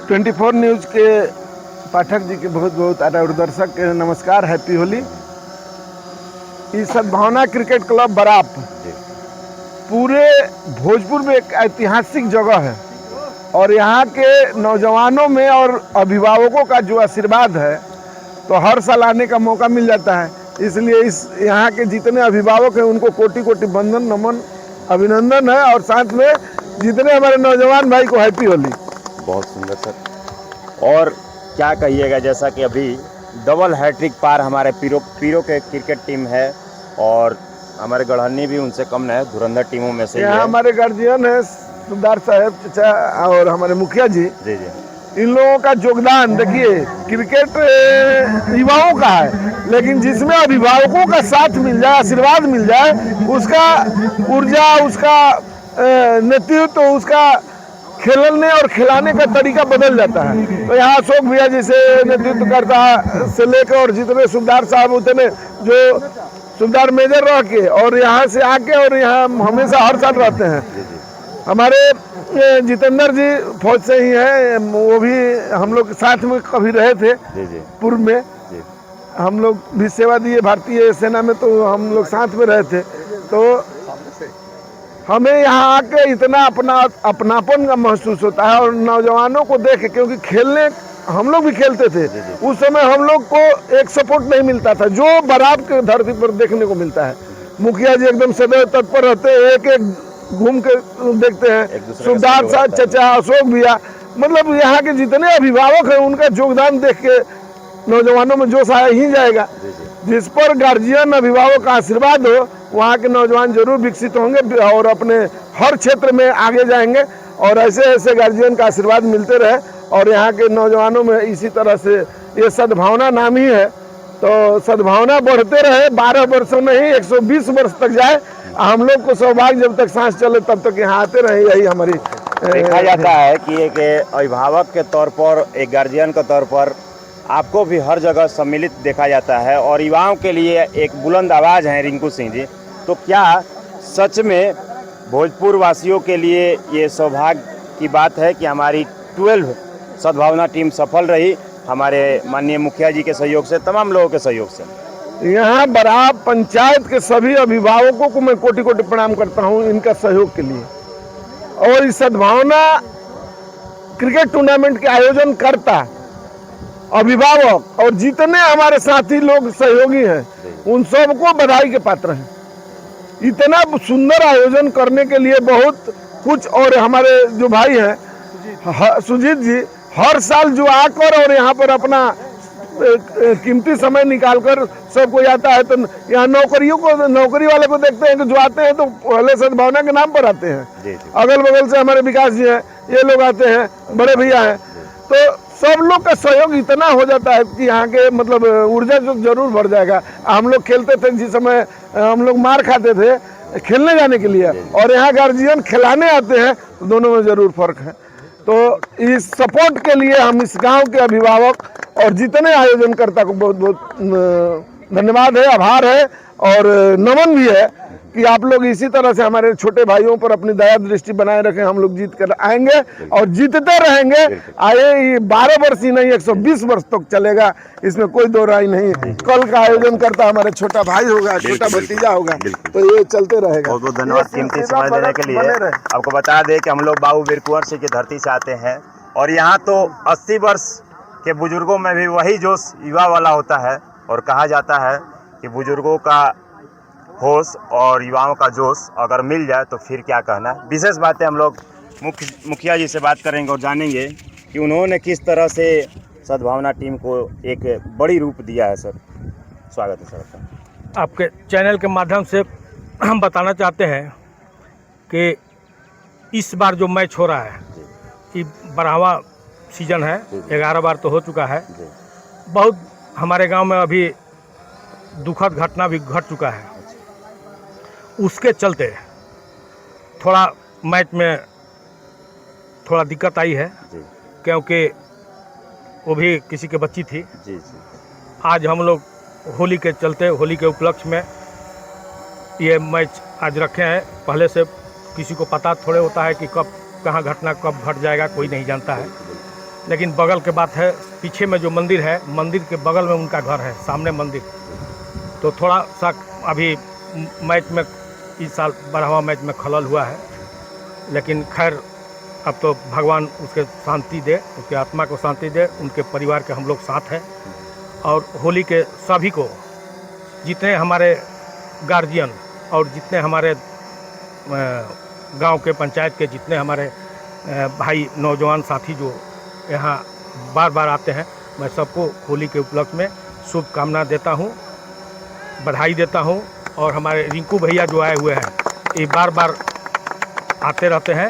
24 news के पाठक जी के बहुत बहुत और दर्शक के नमस्कार, हैप्पी होली। इस सद्भावना क्रिकेट क्लब बराप पूरे भोजपुर में एक ऐतिहासिक जगह है और यहाँ के नौजवानों में और अभिभावकों का जो आशीर्वाद है तो हर साल आने का मौका मिल जाता है। इसलिए इस यहाँ के जितने अभिभावक हैं उनको कोटि कोटि बंदन नमन अभिनंदन है और साथ में जितने हमारे नौजवान भाई को हैप्पी होली। बहुत सुंदर सर। और क्या कहिएगा, जैसा कि अभी डबल हैट्रिक पार हमारे पीरो के क्रिकेट टीम है और हमारे गढ़हन्नी भी उनसे कम नहीं है, धुरंधर टीमों में से ही है। हमारे गार्जियन है सुधार साहब चाचा और हमारे मुखिया जी। जी जी, इन लोगों का योगदान देखिए, क्रिकेट युवाओं का है लेकिन जिसमें अभिभावकों का साथ मिल जाए, आशीर्वाद मिल जाए, उसका ऊर्जा, उसका नेतृत्व, उसका खेलने और खिलाने का तरीका बदल जाता है। तो यहाँ अशोक भैया जैसे नेतृत्व करता से लेकर और जितने सुबदार साहब उतने जो सुबदार मेजर रह के और यहाँ से आके और यहाँ हमेशा हर साल रहते हैं। हमारे जितेंद्र जी फौज से ही हैं, वो भी हम लोग साथ में कभी रहे थे पूर्व में, हम लोग भी सेवा दिए भारतीय सेना में, तो हम लोग साथ में रहे थे। तो हमें यहाँ आके इतना अपनापन का महसूस होता है और नौजवानों को देख, क्योंकि खेलने हम लोग भी खेलते थे उस समय, हम लोग को एक सपोर्ट नहीं मिलता था जो बराब के धरती पर देखने को मिलता है। मुखिया जी एकदम सदैव तत्पर रहते हैं, एक एक घूम के देखते हैं। सुधार साहब चाचा, अशोक भैया, मतलब यहाँ के जितने अभिभावक हैं उनका योगदान देख के नौजवानों में जोश आया ही जाएगा। जिस पर गार्जियन अभिभावक का आशीर्वाद हो वहाँ के नौजवान जरूर विकसित होंगे और अपने हर क्षेत्र में आगे जाएंगे और ऐसे ऐसे गार्जियन का आशीर्वाद मिलते रहे और यहाँ के नौजवानों में इसी तरह से ये सद्भावना नाम ही है, तो सद्भावना बढ़ते रहे, 12 वर्षों में ही 120 वर्ष तक जाए। हम लोग को सौभाग्य जब तक सांस चले तब तक यहाँ आते रहे, यही हमारी। देखा जाता है कि एक अभिभावक के तौर पर, एक गार्जियन के तौर पर आपको भी हर जगह सम्मिलित देखा जाता है और युवाओं के लिए एक बुलंद आवाज़ है रिंकू सिंह जी। तो क्या सच में भोजपुर वासियों के लिए ये सौभाग्य की बात है कि हमारी 12 सद्भावना टीम सफल रही, हमारे माननीय मुखिया जी के सहयोग से, तमाम लोगों के सहयोग से? यहाँ बराब पंचायत के सभी अभिभावकों को मैं कोटि कोटि प्रणाम करता हूँ इनका सहयोग के लिए। और इस सद्भावना क्रिकेट टूर्नामेंट के आयोजन करता अभिभावक और जितने हमारे साथी लोग सहयोगी हैं उन सबको बधाई के पात्र हैं। इतना सुंदर आयोजन करने के लिए बहुत कुछ, और हमारे जो भाई हैं सुजीत जी हर साल जो आकर और यहाँ पर अपना कीमती समय निकालकर सब कोई आता है, तो यहाँ नौकरी वाले को देखते हैं कि जो आते हैं तो पहले सद्भावना के नाम पर आते हैं। अगल बगल से हमारे विकास जी हैं, ये लोग आते हैं, बड़े भैया हैं, तो सब लोग का सहयोग इतना हो जाता है कि यहाँ के मतलब ऊर्जा जो जरूर बढ़ जाएगा। हम लोग खेलते थे जिस समय हम लोग मार खाते थे खेलने जाने के लिए और यहाँ गार्जियन खिलाने आते हैं, तो दोनों में जरूर फर्क है। तो इस सपोर्ट के लिए हम इस गांव के अभिभावक और जितने आयोजनकर्ता को बहुत बहुत धन्यवाद है, आभार है और नमन भी है कि आप लोग इसी तरह से हमारे छोटे भाइयों पर अपनी दया दृष्टि बनाए रखें। हम लोग जीत कर आएंगे और जीतते रहेंगे। आए 12 वर्ष ही नहीं 120 वर्ष तक चलेगा, इसमें कोई दो राय नहीं। कल का आयोजन करता हमारे छोटा भाई होगा, छोटा भतीजा होगा, तो ये चलते रहेगा। बहुत बहुत धन्यवाद कीमती समय देने के लिए। आपको बता दें कि हम लोग बाबू वीर कुंवर सिंह की धरती से आते हैं और यहाँ तो 80 वर्ष के बुजुर्गों में भी वही जोश युवा वाला होता है और कहा जाता है कि बुजुर्गों का होश और युवाओं का जोश अगर मिल जाए तो फिर क्या कहना। विशेष बातें हम लोग मुखिया जी से बात करेंगे और जानेंगे कि उन्होंने किस तरह से सद्भावना टीम को एक बड़ी रूप दिया है। सर स्वागत है सर। आपके चैनल के माध्यम से हम बताना चाहते हैं कि इस बार जो मैच हो रहा है ये 12वां सीजन है, 11 बार तो हो चुका है। बहुत हमारे गांव में अभी दुखद घटना भी घट चुका है, उसके चलते थोड़ा मैच में थोड़ा दिक्कत आई है क्योंकि वो भी किसी के बच्ची थी। आज हम लोग होली के चलते, होली के उपलक्ष्य में ये मैच आज रखे हैं। पहले से किसी को पता थोड़े होता है कि कब कहाँ घटना कब घट जाएगा, कोई नहीं जानता है। लेकिन बगल के बात है, पीछे में जो मंदिर है, मंदिर के बगल में उनका घर है, सामने मंदिर। तो थोड़ा सा अभी मैच में इस साल 12वां मैच में खलल हुआ है, लेकिन खैर अब तो भगवान उसके शांति दे, उसके आत्मा को शांति दे, उनके परिवार के हम लोग साथ हैं। और होली के सभी को, जितने हमारे गार्जियन और जितने हमारे गांव के पंचायत के जितने हमारे भाई नौजवान साथी जो यहाँ बार बार आते हैं, मैं सबको होली के उपलक्ष्य में शुभकामना देता हूँ, बधाई देता हूँ। और हमारे रिंकू भैया जो आए हुए हैं, ये बार बार आते रहते हैं,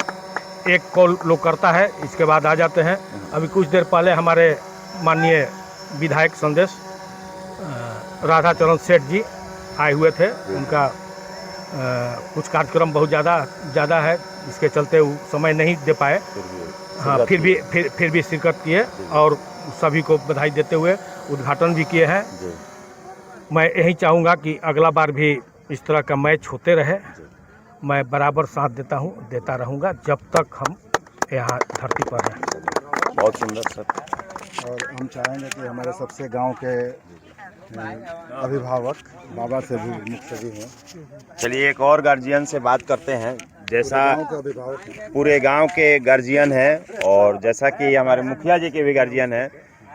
एक कॉल लोग करता है, इसके बाद आ जाते हैं। अभी कुछ देर पहले हमारे माननीय विधायक संदेश राधाचरण सेठ जी आए हुए थे। उनका कुछ कार्यक्रम बहुत ज़्यादा है, इसके चलते वो समय नहीं दे पाए। हाँ, फिर भी शिरकत किए और सभी को बधाई देते हुए उद्घाटन भी किए हैं। मैं यही चाहूँगा कि अगला बार भी इस तरह का मैच होते रहे। मैं बराबर साथ देता रहूँगा जब तक हम यहाँ धरती पर हैं। बहुत सुंदर सर। और हम चाहेंगे कि हमारे सबसे गांव के अभिभावक बाबा से भी मुख्य भी हैं। चलिए एक और गार्जियन से बात करते हैं। जैसा गांव के अभिभावक हैं। पूरे गांव के गार्जियन हैं और जैसा कि हमारे मुखिया जी के भी गार्जियन हैं,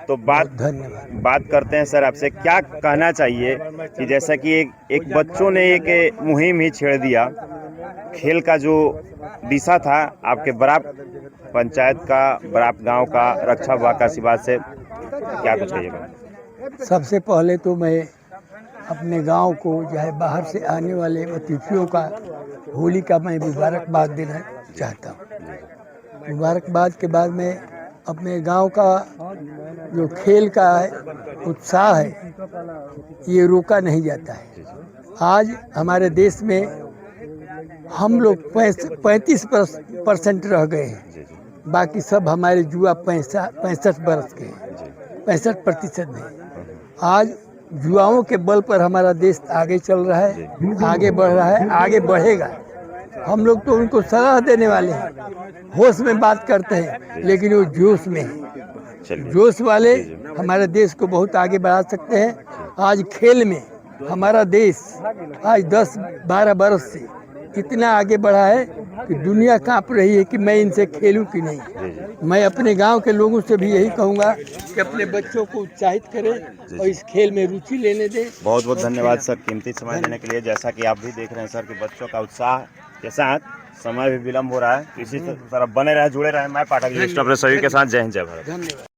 तो बात करते हैं सर आपसे। क्या कहना चाहिए कि जैसा कि एक बच्चों ने एक मुहिम ही छेड़ दिया, खेल का जो दिशा था आपके बराब पंचायत का, बराब गांव का, रक्षा विभाग का आशीर्वाद से, क्या कुछ कहिएगा? सबसे पहले तो मैं अपने गांव को, चाहे बाहर से आने वाले अतिथियों का होली का मैं मुबारकबाद देना चाहता हूँ। मुबारकबाद के बाद में अपने गांव का जो खेल का उत्साह है, ये रोका नहीं जाता है। आज हमारे देश में हम लोग 35% रह गए हैं, बाकी सब हमारे युवा 65 वर्ष के हैं, 65% में। आज युवाओं के बल पर हमारा देश आगे चल रहा है, आगे बढ़ रहा है, आगे बढ़ेगा। हम लोग तो उनको सलाह देने वाले हैं, होश में बात करते हैं, लेकिन वो जोश में है। जोश वाले हमारे देश को बहुत आगे बढ़ा सकते हैं। आज खेल में हमारा देश आज 10-12 बरस से इतना आगे बढ़ा है कि दुनिया कांप रही है कि मैं इनसे खेलूं कि नहीं। मैं अपने गांव के लोगों से भी यही कहूंगा कि अपने बच्चों को उत्साहित करें और इस खेल में रुचि लेने दें। बहुत बहुत धन्यवाद सर कीमती समय देने के लिए। जैसा कि आप भी देख रहे हैं सर कि बच्चों का उत्साह के साथ समय भी विलम्ब हो रहा है, इसी तरफ बने रहे, जुड़े रहे। मैं पाठक सभी के साथ। जय हिंद, जय भारत। धन्यवाद।